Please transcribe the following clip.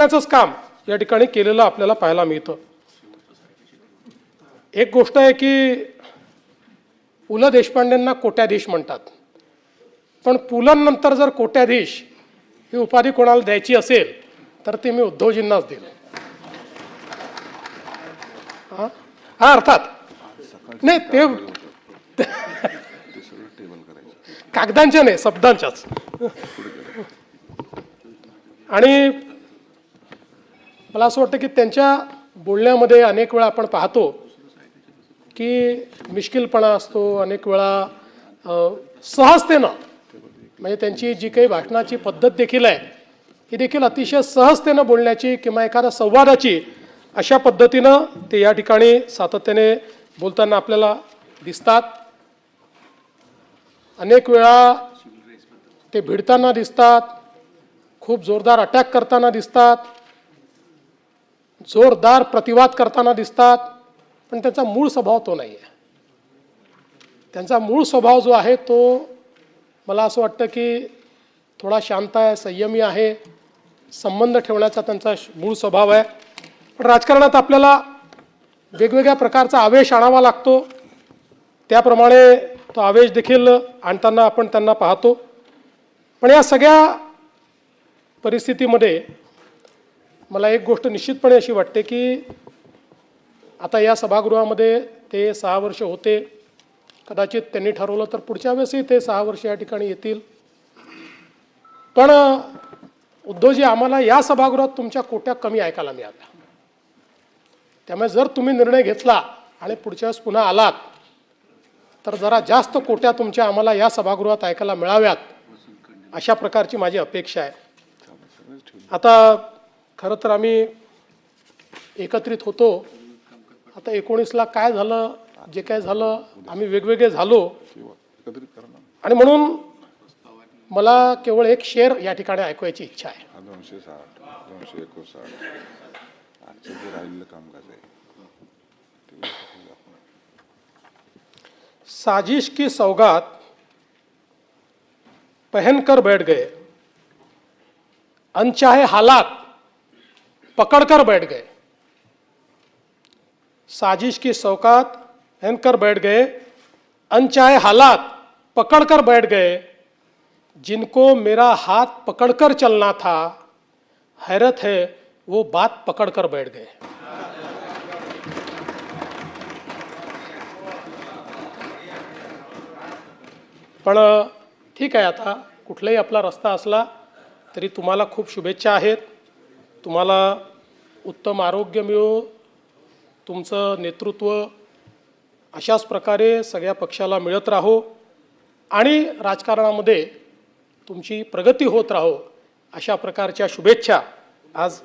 त्याचंच काम या ठिकाणी केलेलं आपल्याला पाहायला मिळतं। एक गोष्ट आहे की पु ल देशपांडेंना कोट्याधीश म्हणतात, पण पुलंनंतर जर कोट्याधीश ही उपाधी कोणाला द्यायची असेल तर ती मी उद्धवजींनाच देईल। हा अर्थात नाही, ते कागदांच्या नाही, शब्दांच्याच। आणि मला असं वाटतं की त्यांच्या बोलण्यामध्ये अनेक वेळा आपण पाहतो की मिश्किलपणा असतो, अनेक वेळा सहजतेनं, म्हणजे त्यांची जी काही भाषणाची पद्धत देखील आहे ही देखील अतिशय सहजतेनं बोलण्याची किंवा एखाद्या संवादाची अशा पद्धतीनं ते या ठिकाणी सातत्याने बोलताना आपल्याला दिसतात। अनेक वेळा ते भिडताना दिसतात, खूप जोरदार अटॅक करताना दिसतात, जोरदार प्रतिवाद करताना दिसतात, पण त्याचा मूळ स्वभाव तो नाही आहे। त्यांचा मूळ स्वभाव जो आहे तो मला असं वाटतं की थोडा शांत आहे, संयमी आहे, संबंध ठेवण्याचा त्यांचा मूळ स्वभाव आहे। पण राजकारणात आपल्याला वेगवेगळ्या प्रकारचा आवेश आणावा लागतो, त्याप्रमाणे तो आवेश देखील आणताना आपण त्यांना पाहतो। पण या सगळ्या परिस्थितीमध्ये मला एक गोष्ट निश्चितपणे अशी वाटते की आता या सभागृहामध्ये ते 6 वर्ष होते, कदाचित त्यांनी ठरवलं तर पुढच्या वेळेसही ते 6 वर्ष या ठिकाणी येतील। पण उद्धवजी, आम्हाला या सभागृहात तुमच्या कोट्या कमी ऐकायला मिळाल्या, त्यामुळे जर तुम्ही निर्णय घेतला आणि पुढच्या वेळेस पुन्हा आलात तर जरा जास्त कोट्या तुमच्या आम्हाला या सभागृहात ऐकायला मिळाव्यात, अशा प्रकारची माझी अपेक्षा आहे। आता खरं तर आम्ही एकत्रित होतो, आता 19ला काय झालं, जे काय झालं, आम्ही वेगवेगळे झालो, आणि म्हणून मला केवळ एक शेर या ठिकाणी ऐकवायची इच्छा आहे। 260, 259 साजिश की सौगात पहनकर बैठ गए, अनचाहे हालात पकड़कर बैठ गए। साजिश की सौगात पहनकर बैठ गए, अनचाहे हालात पकड़कर बैठ गए। जिनको मेरा हाथ पकड़कर चलना था, हैरत है वो बात पकड़कर बैठ गए। पण ठीक आहे, आता कुठलाही आपला रस्ता असला तरी तुम्हाला खूप शुभेच्छा आहेत। तुम्हाला उत्तम आरोग्य मिळो, तुमचं नेतृत्व अशाच प्रकारे सगळ्या पक्षाला मिळत राहो आणि राजकारणामध्ये तुमची प्रगती होत राहो, अशा प्रकारच्या शुभेच्छा आज